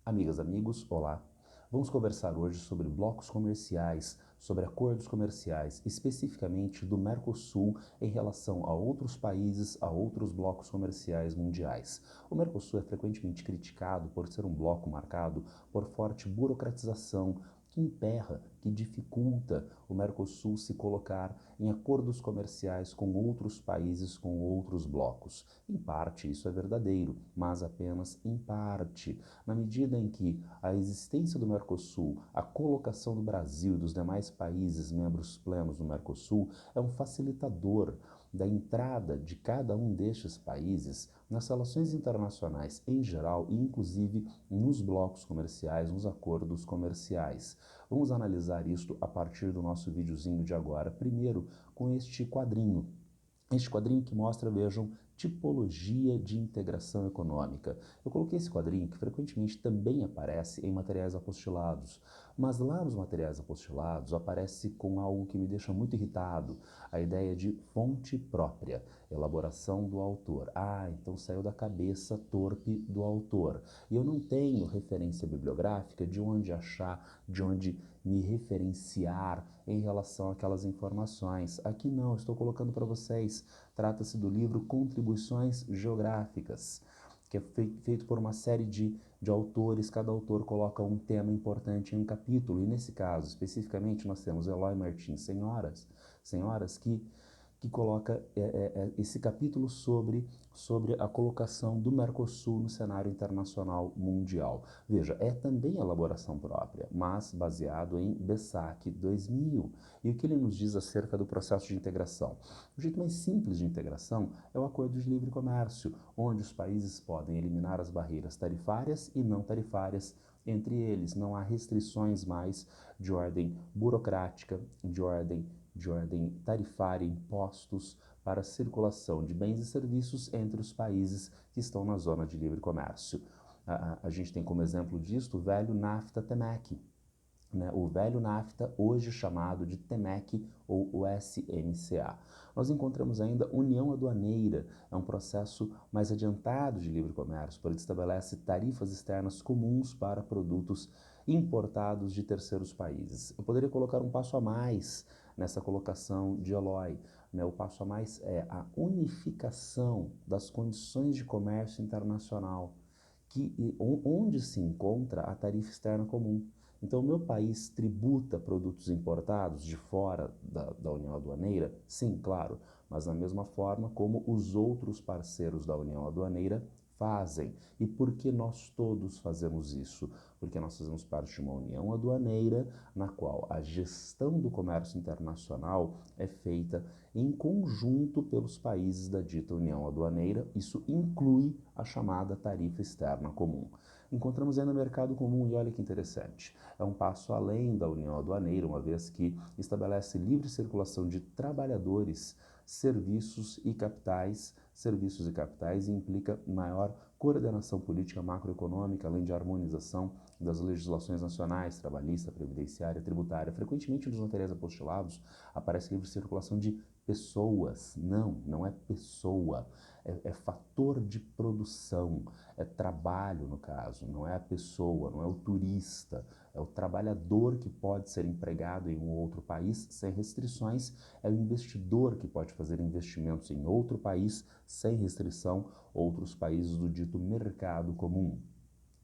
Amigas, amigos, olá! Vamos conversar hoje sobre blocos comerciais, sobre acordos comerciais, especificamente do Mercosul em relação a outros países, a outros blocos comerciais mundiais. O Mercosul é frequentemente criticado por ser um bloco marcado por forte burocratização, que emperra, que dificulta o Mercosul se colocar em acordos comerciais com outros países, com outros blocos. Em parte isso é verdadeiro, mas apenas em parte, na medida em que a existência do Mercosul, a colocação do Brasil e dos demais países membros plenos do Mercosul é um facilitador da entrada de cada um destes países nas relações internacionais em geral e inclusive nos blocos comerciais, nos acordos comerciais. Vamos analisar isto a partir do nosso videozinho de agora. Primeiro, com este quadrinho. Este quadrinho que mostra, vejam, tipologia de integração econômica. Eu coloquei esse quadrinho que frequentemente também aparece em materiais apostilados, mas lá nos materiais apostilados aparece com algo que me deixa muito irritado, a ideia de fonte própria, elaboração do autor. Então saiu da cabeça torpe do autor. E eu não tenho referência bibliográfica de onde achar, de onde me referenciar em relação àquelas informações. Aqui não, estou colocando para vocês. Trata-se do livro Contribuições Geográficas, que é feito por uma série de autores. Cada autor coloca um tema importante em um capítulo, e nesse caso, especificamente, nós temos Eloy Martins Senhoras que coloca esse capítulo sobre a colocação do Mercosul no cenário internacional mundial. Veja, é também elaboração própria, mas baseado em Bessac 2000. E o que ele nos diz acerca do processo de integração? O jeito mais simples de integração é o acordo de livre comércio, onde os países podem eliminar as barreiras tarifárias e não tarifárias entre eles. Não há restrições mais de ordem burocrática, de ordem tarifária, impostos para a circulação de bens e serviços entre os países que estão na zona de livre comércio. A gente tem como exemplo disto o velho NAFTA-TEMEC, né? O velho NAFTA, hoje chamado de TEMEC ou USMCA. Nós encontramos ainda União Aduaneira, é um processo mais adiantado de livre comércio, porque estabelece tarifas externas comuns para produtos importados de terceiros países. Eu poderia colocar um passo a mais nessa colocação de Eloy, né? O passo a mais é a unificação das condições de comércio internacional, onde se encontra a tarifa externa comum. Então, o meu país tributa produtos importados de fora da União Aduaneira? Sim, claro, mas da mesma forma como os outros parceiros da União Aduaneira fazem. E por que nós todos fazemos isso? Porque nós fazemos parte de uma União Aduaneira na qual a gestão do comércio internacional é feita em conjunto pelos países da dita União Aduaneira. Isso inclui a chamada tarifa externa comum. Encontramos ainda mercado comum, e olha que interessante, é um passo além da União Aduaneira, uma vez que estabelece livre circulação de trabalhadores, serviços e capitais, e implica maior coordenação política macroeconômica, além de harmonização das legislações nacionais, trabalhista, previdenciária, tributária. Frequentemente nos materiais apostilados aparece livre circulação de pessoas. Não é pessoa, é fator de produção, é trabalho no caso, não é a pessoa, não é o turista, é o trabalhador que pode ser empregado em um outro país sem restrições, é o investidor que pode fazer investimentos em outro país sem restrição, outros países do dito mercado comum.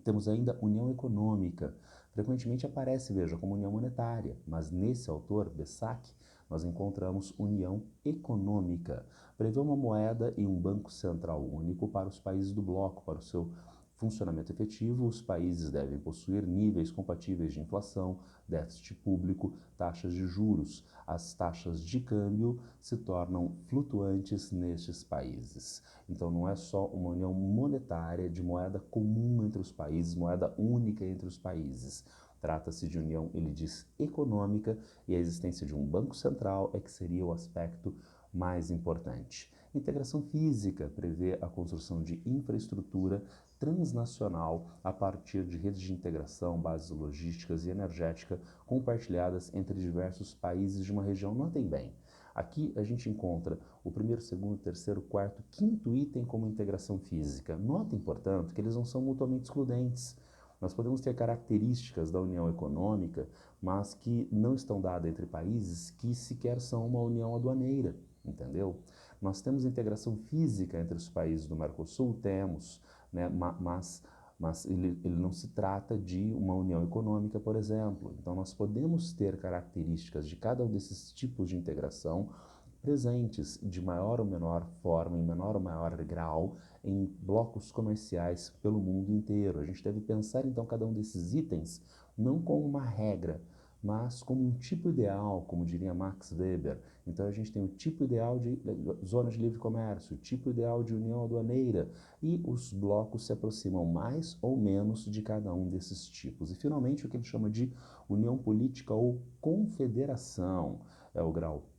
Temos ainda União Econômica. Frequentemente aparece, veja, como União Monetária, mas nesse autor, Bessac, nós encontramos União Econômica. Prevê uma moeda e um banco central único para os países do bloco. Para o seu funcionamento efetivo, os países devem possuir níveis compatíveis de inflação, déficit público, taxas de juros. As taxas de câmbio se tornam flutuantes nestes países. Então não é só uma união monetária de moeda comum entre os países, moeda única entre os países. Trata-se de união, ele diz, econômica, e a existência de um banco central é que seria o aspecto mais importante. Integração física prevê a construção de infraestrutura transnacional a partir de redes de integração, bases logísticas e energética compartilhadas entre diversos países de uma região. Notem bem, aqui a gente encontra o primeiro, segundo, terceiro, quarto, quinto item como integração física. Notem, portanto, que eles não são mutuamente excludentes. Nós podemos ter características da união econômica, mas que não estão dadas entre países que sequer são uma união aduaneira, entendeu? Nós temos integração física entre os países do Mercosul, temos, né, mas ele não se trata de uma união econômica, por exemplo. Então, nós podemos ter características de cada um desses tipos de integração presentes de maior ou menor forma, em menor ou maior grau, em blocos comerciais pelo mundo inteiro. A gente deve pensar, então, cada um desses itens não como uma regra, mas como um tipo ideal, como diria Max Weber. Então, a gente tem o tipo ideal de zona de livre comércio, o tipo ideal de união aduaneira, e os blocos se aproximam mais ou menos de cada um desses tipos. E, finalmente, o que ele chama de união política ou confederação é o grau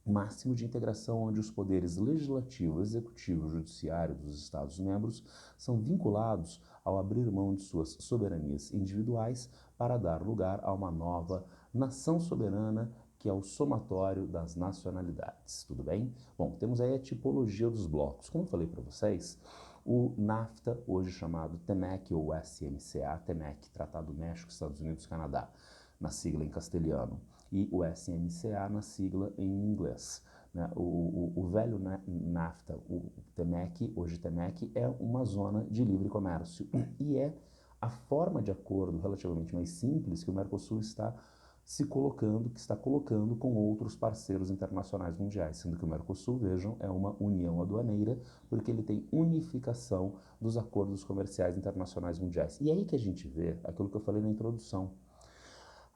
máximo de integração onde os poderes legislativo, executivo e judiciário dos Estados-membros são vinculados ao abrir mão de suas soberanias individuais para dar lugar a uma nova nação soberana que é o somatório das nacionalidades, tudo bem? Bom, temos aí a tipologia dos blocos. Como eu falei para vocês, o NAFTA, hoje chamado TEMEC ou SMCA, TEMEC, Tratado México, Estados Unidos, Canadá, na sigla em castelhano, e o SMCA na sigla em inglês. Né? O velho NAFTA, o TEMEC, hoje TEMEC, é uma zona de livre comércio e é a forma de acordo relativamente mais simples que o Mercosul está se colocando, que está colocando com outros parceiros internacionais mundiais, sendo que o Mercosul, vejam, é uma união aduaneira, porque ele tem unificação dos acordos comerciais internacionais mundiais. E é aí que a gente vê aquilo que eu falei na introdução,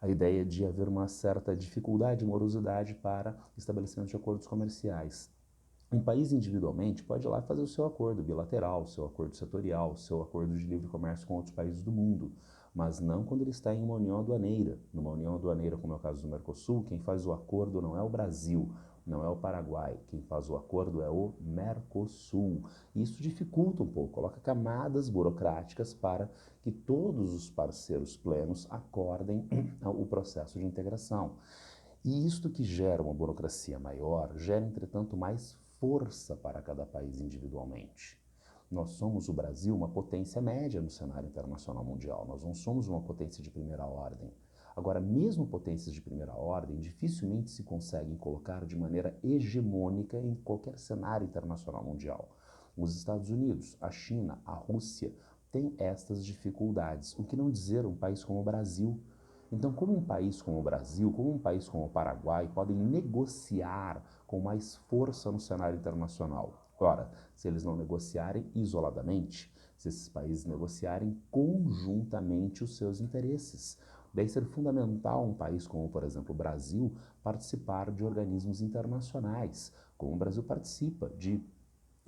a ideia de haver uma certa dificuldade, morosidade para estabelecimento de acordos comerciais. Um país individualmente pode ir lá fazer o seu acordo bilateral, o seu acordo setorial, o seu acordo de livre comércio com outros países do mundo, mas não quando ele está em uma união aduaneira. Numa união aduaneira, como é o caso do Mercosul, quem faz o acordo não é o Brasil, não é o Paraguai, quem faz o acordo é o Mercosul. Isso dificulta um pouco, coloca camadas burocráticas para que todos os parceiros plenos acordem o processo de integração. E isto que gera uma burocracia maior, gera, entretanto, mais força para cada país individualmente. Nós somos, o Brasil, uma potência média no cenário internacional mundial. Nós não somos uma potência de primeira ordem. Agora, mesmo potências de primeira ordem dificilmente se conseguem colocar de maneira hegemônica em qualquer cenário internacional mundial. Os Estados Unidos, a China, a Rússia têm estas dificuldades. O que não dizer um país como o Brasil? Então, como um país como o Brasil, como um país como o Paraguai podem negociar com mais força no cenário internacional? Ora, se eles não negociarem isoladamente, se esses países negociarem conjuntamente os seus interesses. Deve ser fundamental um país como, por exemplo, o Brasil, participar de organismos internacionais, como o Brasil participa de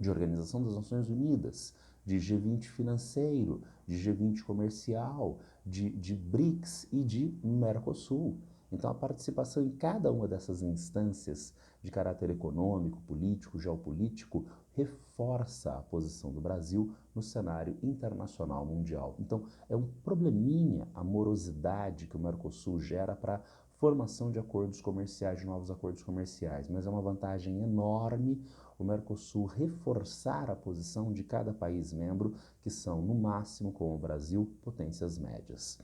Organização das Nações Unidas, de G20 financeiro, de G20 comercial, de BRICS e de Mercosul. Então, a participação em cada uma dessas instâncias de caráter econômico, político, geopolítico, reforça a posição do Brasil no cenário internacional mundial. Então, é um probleminha a morosidade que o Mercosul gera para a formação de acordos comerciais, de novos acordos comerciais, mas é uma vantagem enorme o Mercosul reforçar a posição de cada país membro, que são, no máximo, como o Brasil, potências médias.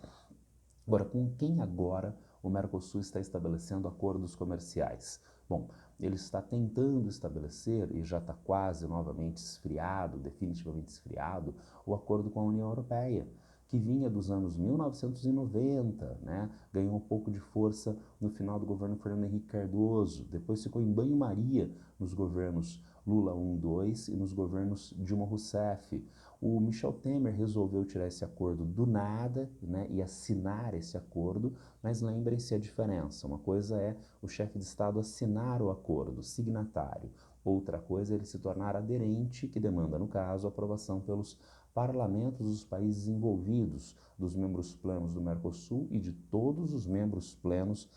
Agora, com quem agora o Mercosul está estabelecendo acordos comerciais? Bom, ele está tentando estabelecer, e já está quase novamente esfriado, definitivamente esfriado, o acordo com a União Europeia, que vinha dos anos 1990, né? Ganhou um pouco de força no final do governo Fernando Henrique Cardoso, depois ficou em banho-maria nos governos Lula 1, 2 e nos governos Dilma Rousseff. O Michel Temer resolveu tirar esse acordo do nada, né, e assinar esse acordo, mas lembrem-se a diferença. Uma coisa é o chefe de Estado assinar o acordo, signatário. Outra coisa é ele se tornar aderente, que demanda, no caso, a aprovação pelos parlamentos dos países envolvidos, dos membros plenos do Mercosul e de todos os membros plenos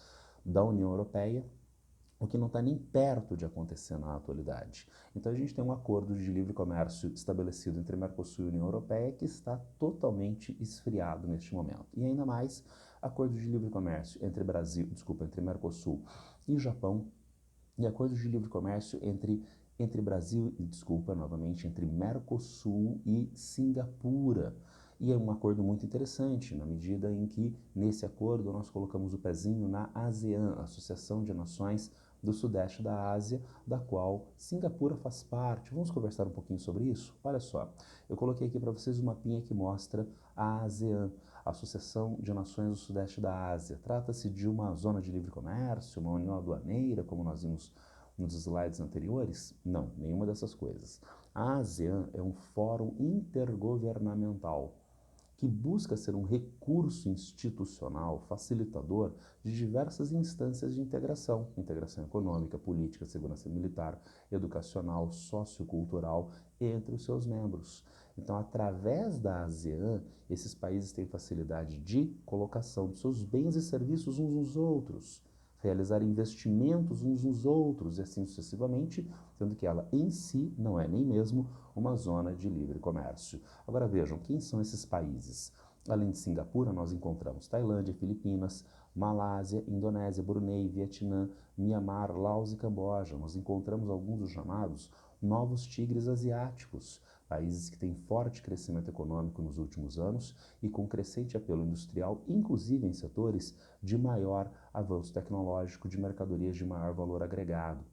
da União Europeia, o que não está nem perto de acontecer na atualidade. Então a gente tem um acordo de livre comércio estabelecido entre Mercosul e União Europeia que está totalmente esfriado neste momento. E ainda mais, acordo de livre comércio entre Mercosul e Japão, e acordo de livre comércio entre Brasil, novamente, entre Mercosul e Singapura. E é um acordo muito interessante, na medida em que, nesse acordo, nós colocamos o pezinho na ASEAN, Associação de Nações do Sudeste da Ásia, da qual Singapura faz parte. Vamos conversar um pouquinho sobre isso? Olha só, eu coloquei aqui para vocês uma mapinha que mostra a ASEAN, Associação de Nações do Sudeste da Ásia. Trata-se de uma zona de livre comércio, uma união aduaneira, como nós vimos nos slides anteriores? Não, nenhuma dessas coisas. A ASEAN é um fórum intergovernamental que busca ser um recurso institucional facilitador de diversas instâncias de integração, integração econômica, política, segurança militar, educacional, sociocultural, entre os seus membros. Então, através da ASEAN, esses países têm facilidade de colocação de seus bens e serviços uns nos outros, realizar investimentos uns nos outros e assim sucessivamente, sendo que ela em si não é nem mesmo uma zona de livre comércio. Agora vejam, quem são esses países? Além de Singapura, nós encontramos Tailândia, Filipinas, Malásia, Indonésia, Brunei, Vietnã, Mianmar, Laos e Camboja. Nós encontramos alguns dos chamados novos tigres asiáticos, países que têm forte crescimento econômico nos últimos anos e com crescente apelo industrial, inclusive em setores de maior avanço tecnológico, de mercadorias de maior valor agregado,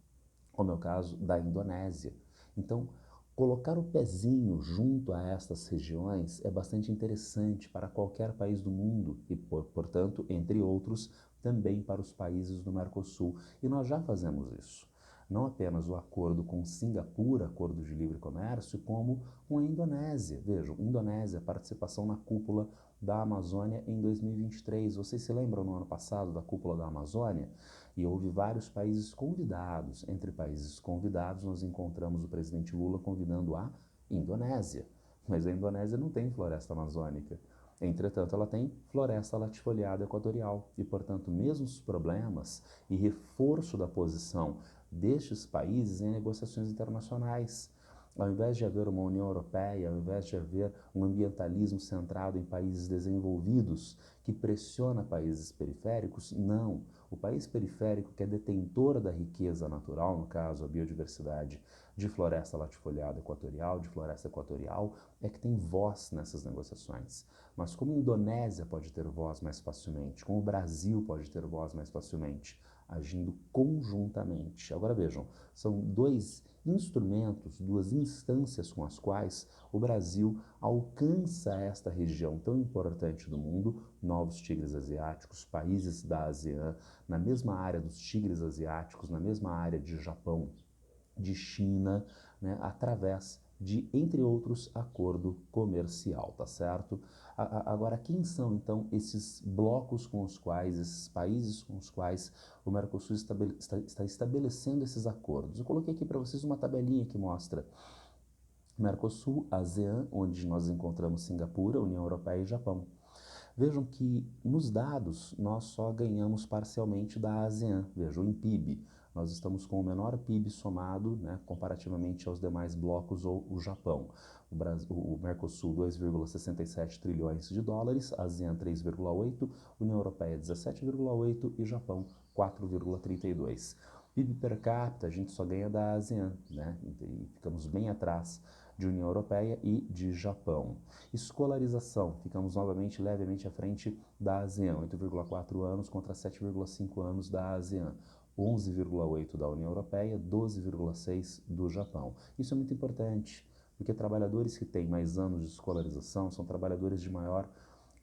como é o caso da Indonésia. Então, colocar o pezinho junto a estas regiões é bastante interessante para qualquer país do mundo e, portanto, entre outros, também para os países do Mercosul. E nós já fazemos isso. Não apenas o acordo com Singapura, acordo de livre comércio, como com a Indonésia. Vejam, Indonésia, participação na cúpula da Amazônia em 2023. Vocês se lembram no ano passado da cúpula da Amazônia? E houve vários países convidados. Entre países convidados, nós encontramos o presidente Lula convidando a Indonésia. Mas a Indonésia não tem floresta amazônica. Entretanto, ela tem floresta latifoliada equatorial e, portanto, mesmos problemas e reforço da posição destes países em negociações internacionais. Ao invés de haver uma União Europeia, ao invés de haver um ambientalismo centrado em países desenvolvidos que pressiona países periféricos, não. O país periférico, que é detentor da riqueza natural, no caso a biodiversidade de floresta latifoliada equatorial, de floresta equatorial, é que tem voz nessas negociações. Mas como a Indonésia pode ter voz mais facilmente, como o Brasil pode ter voz mais facilmente, agindo conjuntamente. Agora vejam, são dois instrumentos, duas instâncias com as quais o Brasil alcança esta região tão importante do mundo, novos tigres asiáticos, países da ASEAN, na mesma área dos tigres asiáticos, na mesma área de Japão, de China, né, através de, entre outros, acordo comercial, tá certo? Agora, quem são, então, esses blocos com os quais, esses países com os quais o Mercosul está estabelecendo esses acordos? Eu coloquei aqui para vocês uma tabelinha que mostra Mercosul, ASEAN, onde nós encontramos Singapura, União Europeia e Japão. Vejam que nos dados nós só ganhamos parcialmente da ASEAN. Vejam, em PIB, nós estamos com o menor PIB somado, né, comparativamente aos demais blocos ou o Japão. O Mercosul, 2,67 trilhões de dólares, ASEAN 3,8, União Europeia 17,8 e Japão 4,32. PIB per capita, a gente só ganha da ASEAN, né, e ficamos bem atrás de União Europeia e de Japão. Escolarização, ficamos novamente levemente à frente da ASEAN, 8,4 anos contra 7,5 anos da ASEAN, 11,8 da União Europeia, 12,6 do Japão. Isso é muito importante, porque trabalhadores que têm mais anos de escolarização são trabalhadores de maior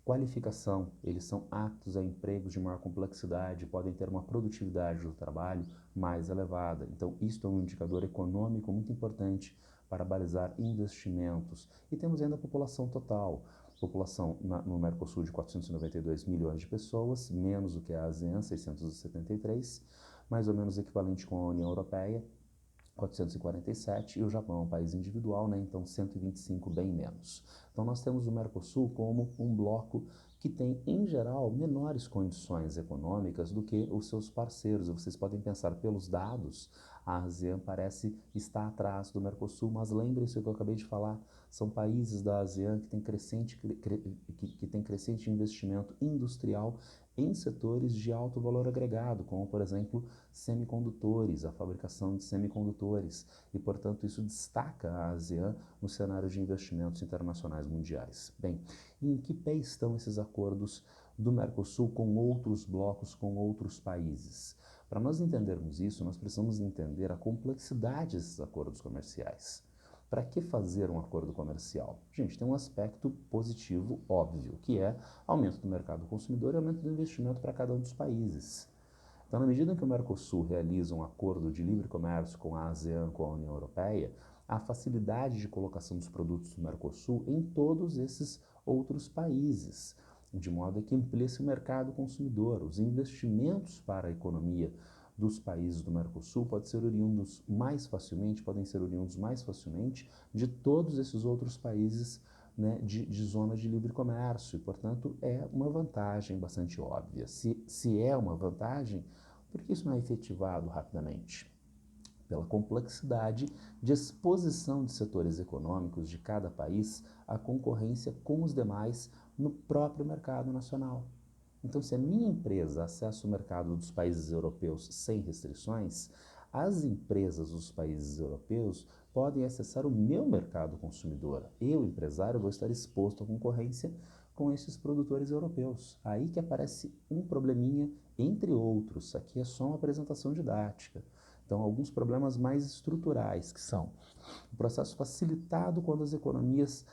qualificação, eles são aptos a empregos de maior complexidade, podem ter uma produtividade do trabalho mais elevada. Então, isto é um indicador econômico muito importante para balizar investimentos. E temos ainda a população total. População no Mercosul de 492 milhões de pessoas, menos do que a ASEAN, 673, mais ou menos equivalente com a União Europeia, 447, e o Japão é um país individual, né? Então 125, bem menos. Então nós temos o Mercosul como um bloco que tem, em geral, menores condições econômicas do que os seus parceiros. Vocês podem pensar pelos dados, a ASEAN parece estar atrás do Mercosul, mas lembrem-se o que eu acabei de falar, São países da ASEAN que têm crescente investimento industrial em setores de alto valor agregado, como, por exemplo, semicondutores, a fabricação de semicondutores, e, portanto, isso destaca a ASEAN no cenário de investimentos internacionais mundiais. Bem, em que pé estão esses acordos do Mercosul com outros blocos, com outros países? Para nós entendermos isso, nós precisamos entender a complexidade desses acordos comerciais. Para que fazer um acordo comercial? Gente, tem um aspecto positivo óbvio, que é aumento do mercado consumidor e aumento do investimento para cada um dos países. Então, na medida em que o Mercosul realiza um acordo de livre comércio com a ASEAN, com a União Europeia, há facilidade de colocação dos produtos do Mercosul em todos esses outros países, de modo que amplia-se o mercado consumidor. Os investimentos para a economia dos países do Mercosul podem ser oriundos mais facilmente de todos esses outros países, né, de zona de livre comércio, e, portanto, é uma vantagem bastante óbvia. Se é uma vantagem, por que isso não é efetivado rapidamente? Pela complexidade de exposição de setores econômicos de cada país à concorrência com os demais no próprio mercado nacional. Então, se a minha empresa acessa o mercado dos países europeus sem restrições, as empresas dos países europeus podem acessar o meu mercado consumidor. Eu, empresário, vou estar exposto à concorrência com esses produtores europeus. Aí que aparece um probleminha, entre outros. Aqui é só uma apresentação didática. Então, alguns problemas mais estruturais, que são o processo facilitado quando as economias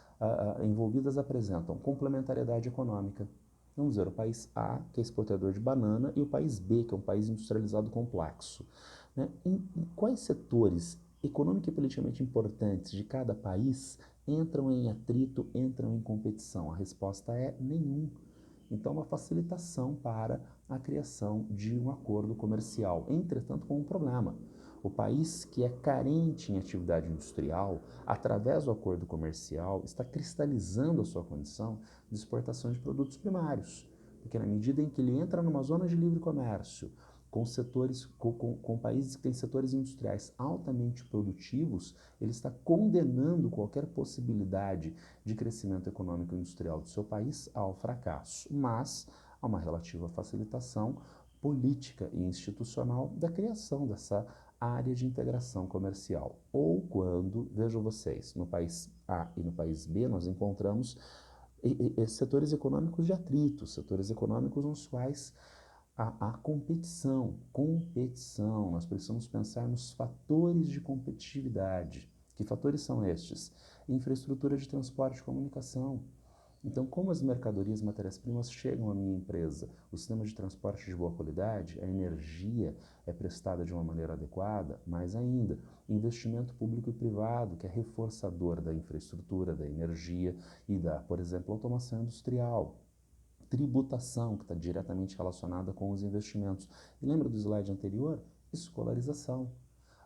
envolvidas apresentam complementariedade econômica. Vamos dizer, o país A, que é exportador de banana, e o país B, que é um país industrializado complexo. Né? Em quais setores econômico e politicamente importantes de cada país entram em atrito, entram em competição? A resposta é nenhum. Então, uma facilitação para a criação de um acordo comercial. Entretanto, com um problema. O país que é carente em atividade industrial, através do acordo comercial, está cristalizando a sua condição de exportação de produtos primários. Porque na medida em que ele entra numa zona de livre comércio, com países que têm setores industriais altamente produtivos, ele está condenando qualquer possibilidade de crescimento econômico e industrial do seu país ao fracasso. Mas há uma relativa facilitação política e institucional da criação dessa área de integração comercial. Ou quando, vejam vocês, no país A e no país B, nós encontramos setores econômicos de atrito, setores econômicos nos quais há competição, nós precisamos pensar nos fatores de competitividade. Que fatores são estes? Infraestrutura de transporte e comunicação. Então, como as mercadorias, matérias-primas chegam à minha empresa? O sistema de transporte de boa qualidade, a energia é prestada de uma maneira adequada, mais ainda, investimento público e privado, que é reforçador da infraestrutura, da energia e da, por exemplo, automação industrial. Tributação, que está diretamente relacionada com os investimentos. E lembra do slide anterior? Escolarização.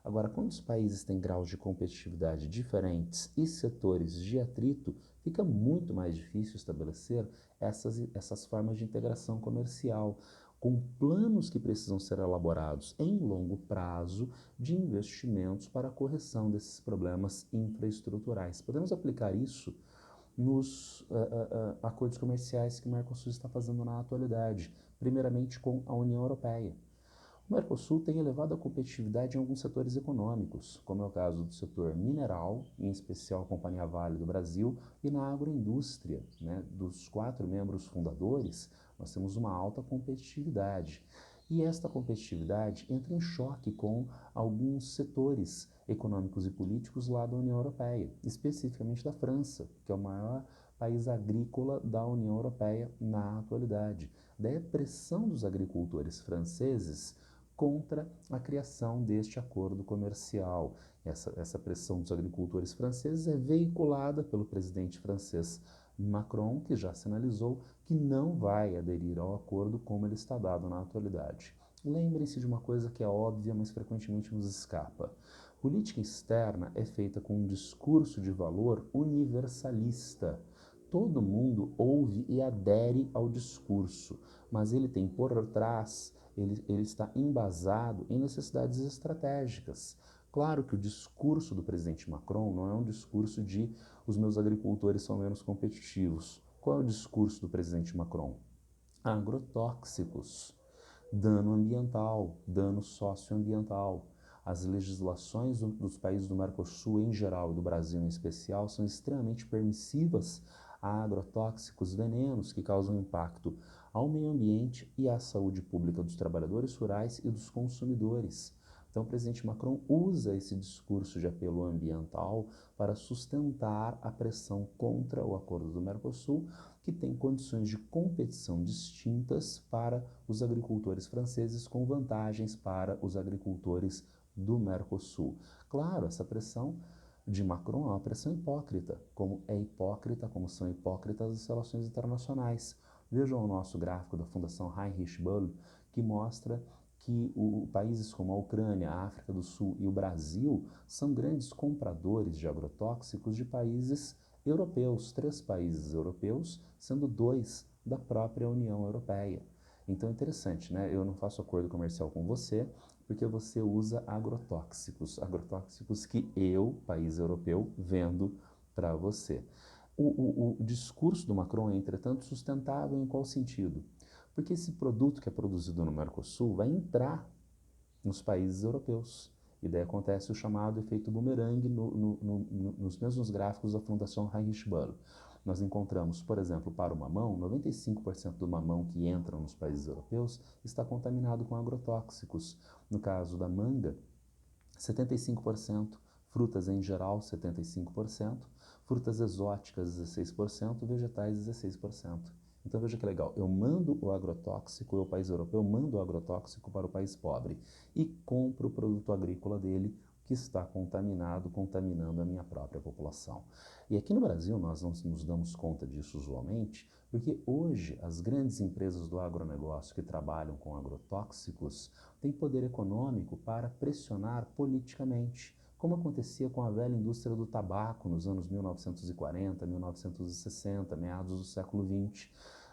Agora, quando os países têm graus de competitividade diferentes e setores de atrito, fica muito mais difícil estabelecer essas formas de integração comercial, com planos que precisam ser elaborados em longo prazo de investimentos para a correção desses problemas infraestruturais. Podemos aplicar isso nos acordos comerciais que o Mercosul está fazendo na atualidade, primeiramente com a União Europeia. O Mercosul tem elevada competitividade em alguns setores econômicos, como é o caso do setor mineral, em especial a Companhia Vale do Brasil, e na agroindústria. Né? Dos 4 membros fundadores, nós temos uma alta competitividade. E esta competitividade entra em choque com alguns setores econômicos e políticos lá da União Europeia, especificamente da França, que é o maior país agrícola da União Europeia na atualidade. Daí a pressão dos agricultores franceses contra a criação deste acordo comercial. Essa pressão dos agricultores franceses é veiculada pelo presidente francês Macron, que já sinalizou que não vai aderir ao acordo como ele está dado na atualidade. Lembrem-se de uma coisa que é óbvia, mas frequentemente nos escapa. Política externa é feita com um discurso de valor universalista. Todo mundo ouve e adere ao discurso, mas ele tem por trás, ele está embasado em necessidades estratégicas. Claro que o discurso do presidente Macron não é um discurso de os meus agricultores são menos competitivos. Qual é o discurso do presidente Macron? Agrotóxicos, dano ambiental, dano socioambiental. As legislações dos países do Mercosul em geral e do Brasil em especial são extremamente permissivas a agrotóxicos, venenos que causam impacto ao meio ambiente e à saúde pública dos trabalhadores rurais e dos consumidores. Então, o presidente Macron usa esse discurso de apelo ambiental para sustentar a pressão contra o acordo do Mercosul, que tem condições de competição distintas para os agricultores franceses, com vantagens para os agricultores do Mercosul. Claro, essa pressão de Macron é uma pressão hipócrita, como são hipócritas as relações internacionais. Vejam o nosso gráfico da Fundação Heinrich Böll, que mostra que países como a Ucrânia, a África do Sul e o Brasil são grandes compradores de agrotóxicos de países europeus, 3 países europeus, sendo 2 da própria União Europeia. Então é interessante, né? Eu não faço acordo comercial com você porque você usa agrotóxicos que eu, país europeu, vendo para você. O discurso do Macron é, entretanto, sustentável em qual sentido? Porque esse produto que é produzido no Mercosul vai entrar nos países europeus. E daí acontece o chamado efeito bumerangue nos mesmos gráficos da Fundação Heinrich Böll. Nós encontramos, por exemplo, para o mamão, 95% do mamão que entra nos países europeus está contaminado com agrotóxicos. No caso da manga, 75%, frutas em geral, 75%, frutas exóticas, 16%, vegetais, 16%. Então veja que legal, eu mando o agrotóxico, o país europeu manda o agrotóxico para o país pobre e compro o produto agrícola dele que está contaminado, contaminando a minha própria população. E aqui no Brasil nós não nos damos conta disso usualmente, porque hoje as grandes empresas do agronegócio que trabalham com agrotóxicos têm poder econômico para pressionar politicamente, como acontecia com a velha indústria do tabaco nos anos 1940, 1960, meados do século XX.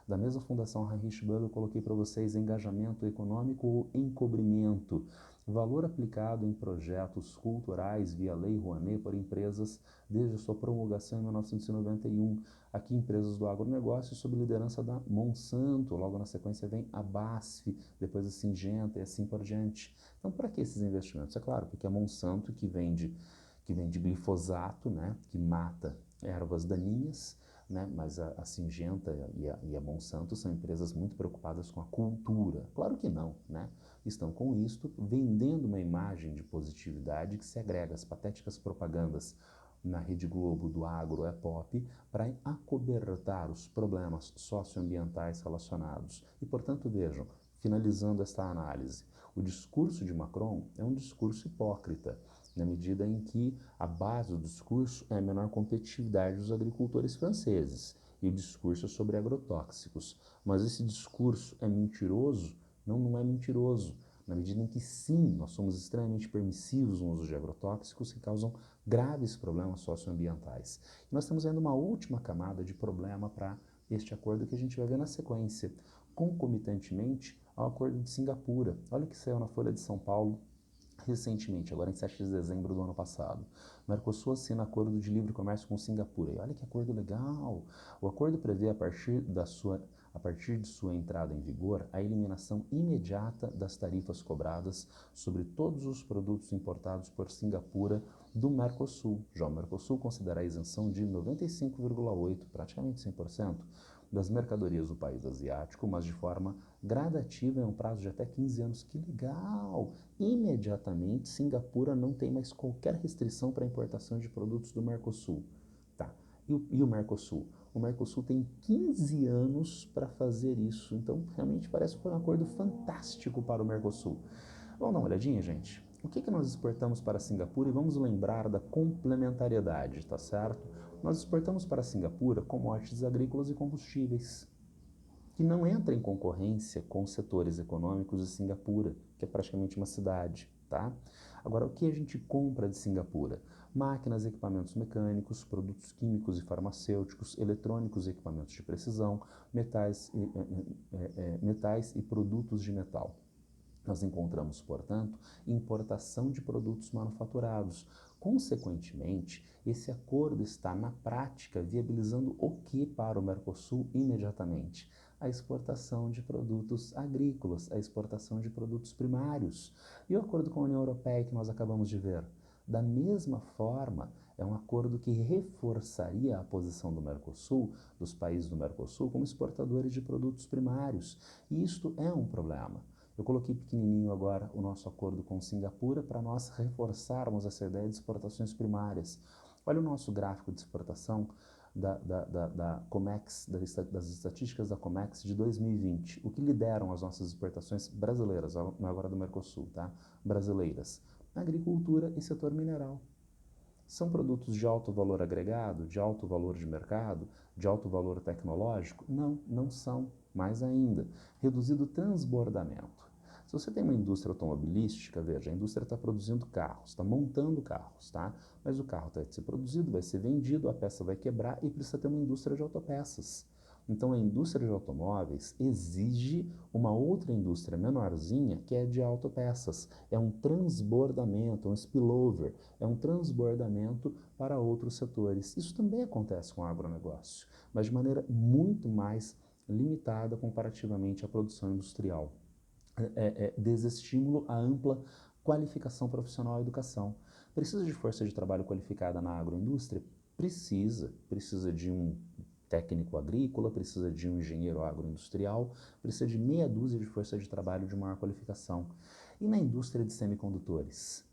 Da mesma Fundação Heinrich Böll, eu coloquei para vocês engajamento econômico ou encobrimento, valor aplicado em projetos culturais via Lei Rouanet por empresas desde a sua promulgação em 1991. Aqui, empresas do agronegócio sob liderança da Monsanto, logo na sequência vem a BASF, depois a Syngenta e assim por diante. Então, para que esses investimentos? É claro, porque a Monsanto que vende glifosato, né, que mata ervas daninhas, né, mas a Syngenta e a Monsanto são empresas muito preocupadas com a cultura. Claro que não, né? Estão com isto vendendo uma imagem de positividade que se agrega às patéticas propagandas na Rede Globo do agro é pop para acobertar os problemas socioambientais relacionados. E, portanto, vejam, finalizando esta análise, o discurso de Macron é um discurso hipócrita, na medida em que a base do discurso é a menor competitividade dos agricultores franceses e o discurso é sobre agrotóxicos. Mas esse discurso é mentiroso? Não, não é mentiroso, na medida em que sim, nós somos extremamente permissivos no uso de agrotóxicos que causam graves problemas socioambientais. E nós temos ainda uma última camada de problema para este acordo que a gente vai ver na sequência, concomitantemente ao acordo de Singapura. Olha o que saiu na Folha de São Paulo recentemente, agora em 7 de dezembro do ano passado. O Mercosul assina acordo de livre comércio com Singapura. E olha que acordo legal! O acordo prevê, a partir de sua entrada em vigor, a eliminação imediata das tarifas cobradas sobre todos os produtos importados por Singapura do Mercosul. Já o Mercosul considera a isenção de 95,8%, praticamente 100%, das mercadorias do país asiático, mas de forma gradativa em um prazo de até 15 anos. Que legal! Imediatamente, Singapura não tem mais qualquer restrição para a importação de produtos do Mercosul. Tá. E o Mercosul? O Mercosul tem 15 anos para fazer isso, então realmente parece que foi um acordo fantástico para o Mercosul. Vamos dar uma olhadinha, gente? O que nós exportamos para Singapura? E vamos lembrar da complementariedade, tá certo? Nós exportamos para Singapura commodities agrícolas e combustíveis, que não entra em concorrência com os setores econômicos de Singapura, que é praticamente uma cidade, tá? Agora, o que a gente compra de Singapura? Máquinas e equipamentos mecânicos, produtos químicos e farmacêuticos, eletrônicos e equipamentos de precisão, metais e produtos de metal. Nós encontramos, portanto, importação de produtos manufaturados. Consequentemente, esse acordo está, na prática, viabilizando o que para o Mercosul imediatamente? A exportação de produtos agrícolas, a exportação de produtos primários. E o acordo com a União Europeia que nós acabamos de ver? Da mesma forma, é um acordo que reforçaria a posição do Mercosul, dos países do Mercosul, como exportadores de produtos primários. E isto é um problema. Eu coloquei pequenininho agora o nosso acordo com Singapura para nós reforçarmos essa ideia de exportações primárias. Olha o nosso gráfico de exportação da Comex, das estatísticas da Comex de 2020. O que lideram as nossas exportações brasileiras, não agora do Mercosul, tá? Brasileiras. Agricultura e setor mineral. São produtos de alto valor agregado, de alto valor de mercado, de alto valor tecnológico? Não, não são. Mais ainda, reduzido transbordamento. Se você tem uma indústria automobilística, veja, a indústria está produzindo carros, está montando carros, tá? Mas o carro está ser produzido, vai ser vendido, a peça vai quebrar e precisa ter uma indústria de autopeças. Então, a indústria de automóveis exige uma outra indústria menorzinha que é de autopeças. É um transbordamento, um spillover, é um transbordamento para outros setores. Isso também acontece com o agronegócio, mas de maneira muito mais limitada comparativamente à produção industrial. Desestímulo à ampla qualificação profissional e educação. Precisa de força de trabalho qualificada na agroindústria? Precisa de um técnico agrícola, precisa de um engenheiro agroindustrial, precisa de meia dúzia de força de trabalho de maior qualificação. E na indústria de semicondutores?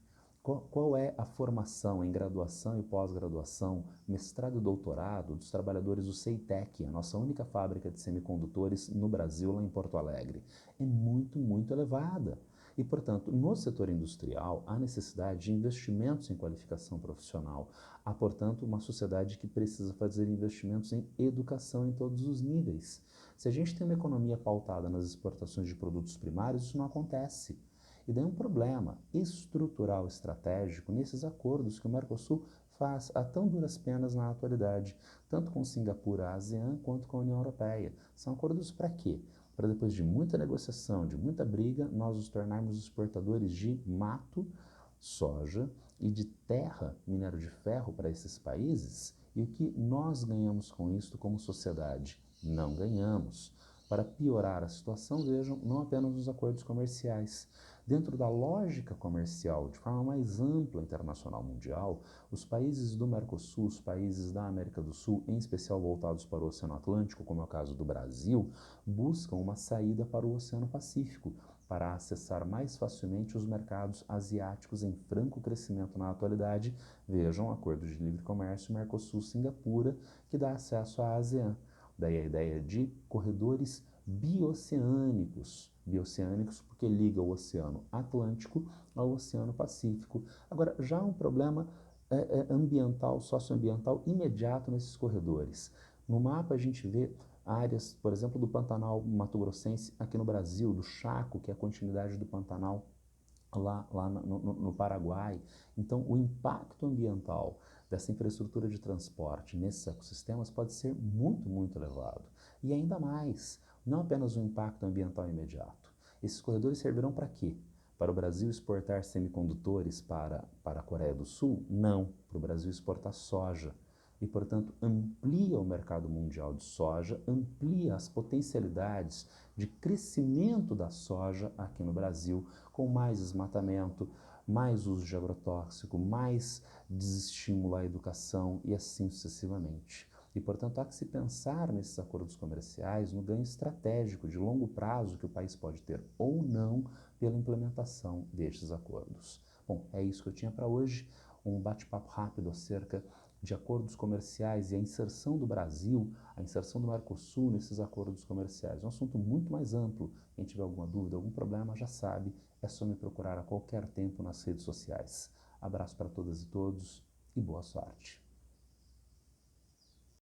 Qual é a formação em graduação e pós-graduação, mestrado e doutorado dos trabalhadores do CEITEC, a nossa única fábrica de semicondutores no Brasil, lá em Porto Alegre? É muito, muito elevada. E, portanto, no setor industrial, há necessidade de investimentos em qualificação profissional. Há, portanto, uma sociedade que precisa fazer investimentos em educação em todos os níveis. Se a gente tem uma economia pautada nas exportações de produtos primários, isso não acontece. E daí um problema estrutural estratégico nesses acordos que o Mercosul faz a tão duras penas na atualidade, tanto com Singapura, a ASEAN, quanto com a União Europeia. São acordos para quê? Para depois de muita negociação, de muita briga, nós nos tornarmos exportadores de mato, soja e de terra, minério de ferro para esses países? E o que nós ganhamos com isso como sociedade? Não ganhamos. Para piorar a situação, vejam, não apenas os acordos comerciais. Dentro da lógica comercial, de forma mais ampla internacional mundial, os países do Mercosul, os países da América do Sul, em especial voltados para o Oceano Atlântico, como é o caso do Brasil, buscam uma saída para o Oceano Pacífico, para acessar mais facilmente os mercados asiáticos em franco crescimento na atualidade. Vejam o Acordo de Livre Comércio Mercosul-Singapura, que dá acesso à ASEAN. Daí a ideia de corredores bioceânicos porque liga o Oceano Atlântico ao Oceano Pacífico. Agora, já há um problema ambiental, socioambiental imediato nesses corredores. No mapa a gente vê áreas, por exemplo, do Pantanal Mato-Grossense aqui no Brasil, do Chaco, que é a continuidade do Pantanal lá no Paraguai. Então, o impacto ambiental dessa infraestrutura de transporte nesses ecossistemas pode ser muito, muito elevado. E ainda mais, não apenas um impacto ambiental imediato. Esses corredores servirão para quê? Para o Brasil exportar semicondutores para a Coreia do Sul? Não, para o Brasil exportar soja. E, portanto, amplia o mercado mundial de soja, amplia as potencialidades de crescimento da soja aqui no Brasil, com mais desmatamento, mais uso de agrotóxico, mais desestímulo à educação e assim sucessivamente. E, portanto, há que se pensar nesses acordos comerciais no ganho estratégico de longo prazo que o país pode ter ou não pela implementação destes acordos. Bom, é isso que eu tinha para hoje, um bate-papo rápido acerca de acordos comerciais e a inserção do Brasil, a inserção do Mercosul nesses acordos comerciais. É um assunto muito mais amplo. Quem tiver alguma dúvida, algum problema, já sabe, é só me procurar a qualquer tempo nas redes sociais. Abraço para todas e todos e boa sorte.